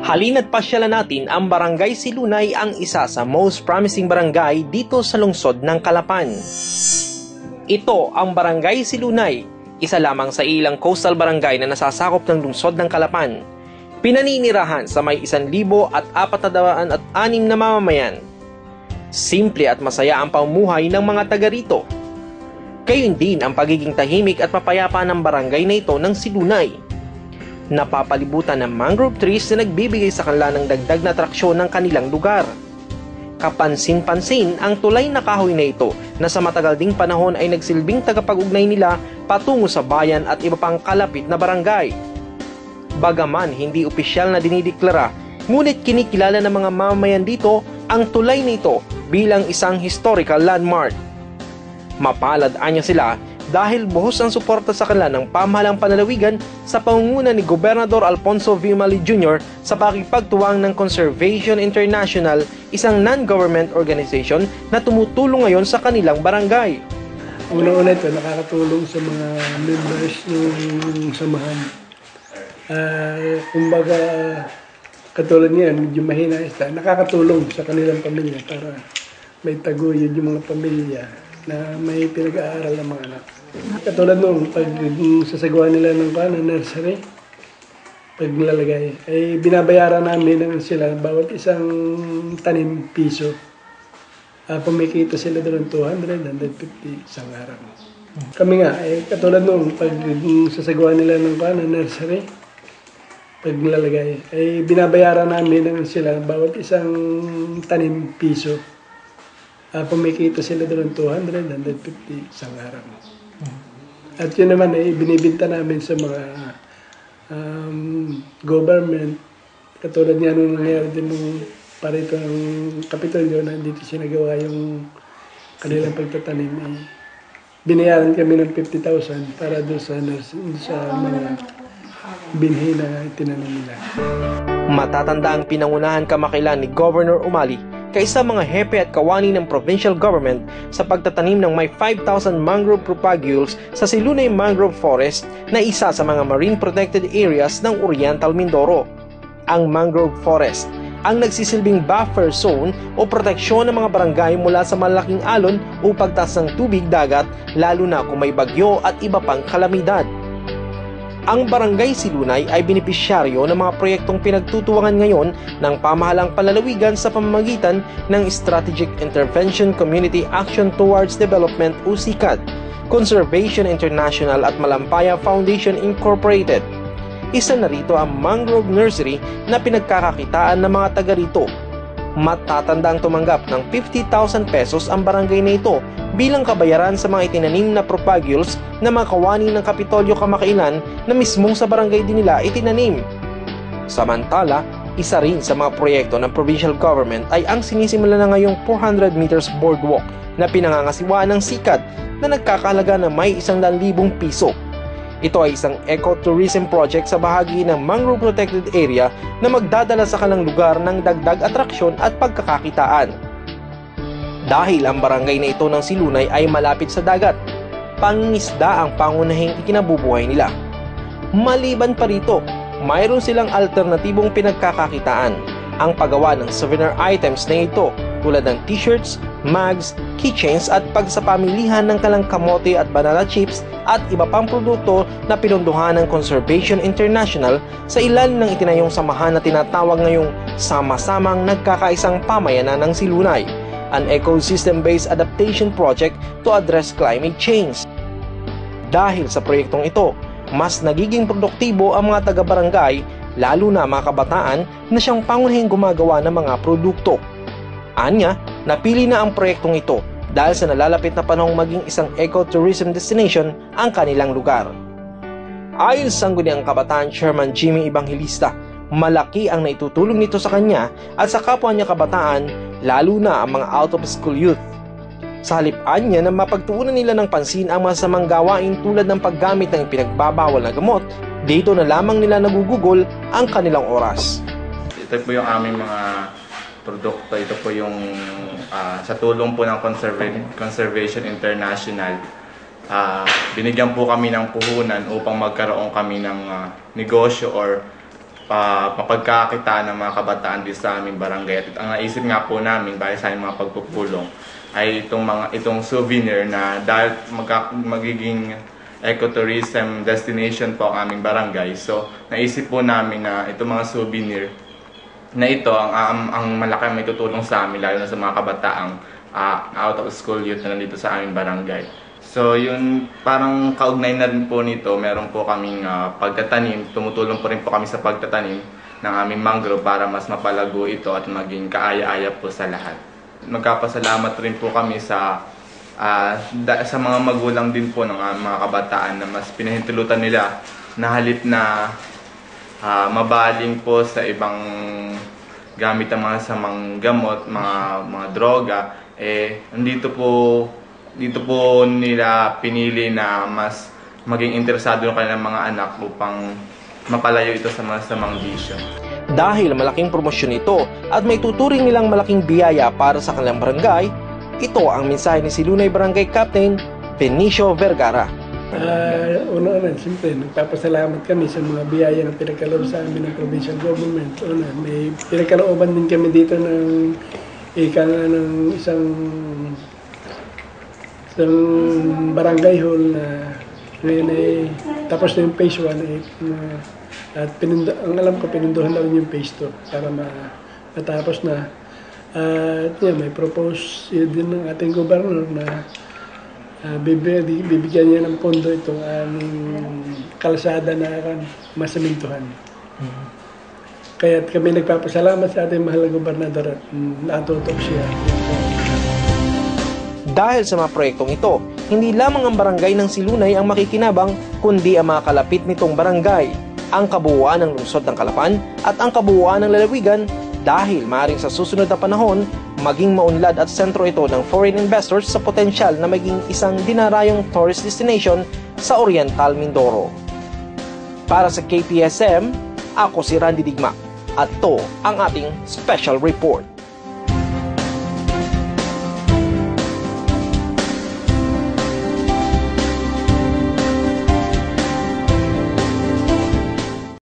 Halina't pasyalan natin ang Barangay Silunay, ang isa sa most promising barangay dito sa lungsod ng Calapan. Ito ang Barangay Silunay, isa lamang sa ilang coastal barangay na nasasakop ng lungsod ng Calapan. Pinaninirahan sa may 1,406 na mamamayan. Simple at masaya ang pamumuhay ng mga taga rito. Gayon din ang pagiging tahimik at mapayapa ng barangay na ito ng Silunay. Napapalibutan ng mangrove trees na nagbibigay sa kanila ng dagdag na atraksyon ng kanilang lugar. Kapansin-pansin ang tulay na kahoy na ito na sa matagal ding panahon ay nagsilbing tagapag-ugnay nila patungo sa bayan at iba pang kalapit na barangay. Bagaman hindi opisyal na dinideklara, ngunit kinikilala ng mga mamamayan dito ang tulay na ito bilang isang historical landmark. Mapalad anya sila dahil buhos ang suporta sa kanila ng pamahalang panlalawigan sa pangunguna ni Gobernador Alfonso V. Umali Jr. sa pakikipagtuwang ng Conservation International, isang non-government organization na tumutulong ngayon sa kanilang barangay. Una-una ito, nakakatulong sa mga members ng samahan. Kumbaga, katulad niyan, medyo mahina ista, nakakatulong sa kanilang pamilya para may taguyod yung mga pamilya na may pinag-aaral ng mga anak. Katulad nung pag sasagawa nila ng nursery, pag nilalagay, ay binabayaran namin sila bawat isang tanim piso. Pumikita sila doon 200, 150 isang araw. Kami nga, katulad nung pag sasagawa nila ng nursery, pag nilalagay, ay binabayaran namin sila bawat isang tanim piso. Pumikita sila doon 200, 150 isang araw. At yun naman ay binibinta namin sa mga government. Katulad niya nung nangyari din nung parito ng Kapitolyo na dito sinagawa yung kanilang pagtatanim. Binayaran kami ng 50,000 para doon sa mga binhi na itinanim nila. Matatanda ang pinangunahan kamakailan ni Governor Umali kaysa mga hepe at kawani ng provincial government sa pagtatanim ng may 5,000 mangrove propagules sa Silunay Mangrove Forest na isa sa mga marine protected areas ng Oriental Mindoro. Ang mangrove forest ang nagsisilbing buffer zone o proteksyon ng mga barangay mula sa malaking alon o pagtaas ng tubig dagat, lalo na kung may bagyo at iba pang kalamidad. Ang Barangay Silunay ay benepisyaryo ng mga proyektong pinagtutuwangan ngayon ng pamahalang panlalawigan sa pamamagitan ng Strategic Intervention Community Action Towards Development o SICAD, Conservation International at Malampaya Foundation Incorporated. Isa na rito ang Mangrove Nursery na pinagkakakitaan ng mga taga rito. Matatandang tumanggap ng 50,000 pesos ang barangay na ito bilang kabayaran sa mga itinanim na propagules na mga kawani ng Kapitolyo kamakailan na mismong sa barangay din nila itinanim. Samantala, isa rin sa mga proyekto ng provincial government ay ang sinisimula na ngayong 400 meters boardwalk na pinangangasiwaan ng SICAD na nagkakahalaga na may 100,000 piso. Ito ay isang ecotourism project sa bahagi ng mangrove protected area na magdadala sa kanilang lugar ng dagdag atraksyon at pagkakakitaan. Dahil ang barangay na ito ng Silunay ay malapit sa dagat, pangingisda ang pangunahing ikinabubuhay nila. Maliban pa rito, mayroon silang alternatibong pinagkakakitaan, ang paggawa ng souvenir items na ito tulad ng t-shirts, mugs, keychains at pagsapamilihan ng kalang kamote at banana chips at iba pang produkto na pinunduhan ng Conservation International sa ilalim ng itinayong samahan na tinatawag ngayong Sama-samang Nagkakaisang Pamayanan ng Silunay, an ecosystem-based adaptation project to address climate change. Dahil sa proyektong ito, mas nagiging produktibo ang mga taga-barangay, lalo na mga kabataan na siyang pangunahing gumagawa ng mga produkto. Anya, napili na ang proyektong ito dahil sa nalalapit na panahong maging isang ecotourism destination ang kanilang lugar. Ayon sa Sangguniang Kabataan Chairman Jimmy Evangelista, malaki ang naitutulong nito sa kanya at sa kapwa niya kabataan, lalo na ang mga out-of-school youth. Sa halipaan niya na mapagtuunan nila ng pansin ang masamang gawain tulad ng paggamit ng pinagbabawal na gamot, dito na lamang nila nagugugol ang kanilang oras. Ito po yung aming mga produkto. Ito po yung sa tulong po ng Conservation International. Binigyan po kami ng puhunan upang magkaroon kami ng negosyo or mapagkakitaan ng mga kabataan din sa aming barangay. At ang naisip nga po namin dahil sa aming mga pagpupulong ay itong souvenir na dahil magiging ecotourism destination po ang aming barangay. So naisip po namin na itong mga souvenir na ito ang malaki may tutulong sa amin, lalo na sa mga kabataang out of school youth na nandito sa aming barangay. So yun, parang kaugnay na rin po nito, meron po kaming pagtatanim, tumutulong po rin po kami sa pagtatanim ng aming mangrove para mas mapalago ito at maging kaaya-aya po sa lahat. Magkapasalamat rin po kami sa mga magulang din po ng mga kabataan na mas pinahintulutan nila na halip na mabaling po sa ibang gamit ng mga samang gamot, mga droga, dito po nila pinili na mas maging interesado ng kanilang mga anak upang mapalayo ito sa mga samang bisyo. Dahil malaking promosyon ito at may tuturing nilang malaking biyaya para sa kanilang barangay, ito ang mensahe ni Silunay Barangay Captain Benicio Vergara. Una-una, siyempre, nagpapasalamat kami sa mga biyaya na pinagkaloob sa amin ng provincial government. May pinagkalooban din kami dito ng isang barangay hall na ngayon ay tapos na yung phase 1 at ang alam ko pinunduhan daw yung phase 2 para matapos na. At may propose din ng ating governor na bibigyan niya ng pondo itong aming kalsada na masamintuhan. Kaya kami nagpapasalamat sa ating mahal na gobernador at natutok siya. Dahil sa mga proyektong ito, hindi lamang ang barangay ng Silunay ang makikinabang, kundi ang mga kalapit nitong barangay, ang kabuuan ng lungsod ng Calapan at ang kabuuan ng lalawigan, dahil maaaring sa susunod na panahon, maging maunlad at sentro ito ng foreign investors sa potensyal na maging isang dinarayong tourist destination sa Oriental Mindoro. Para sa KPSM, ako si Randy Digma at to ang ating special report.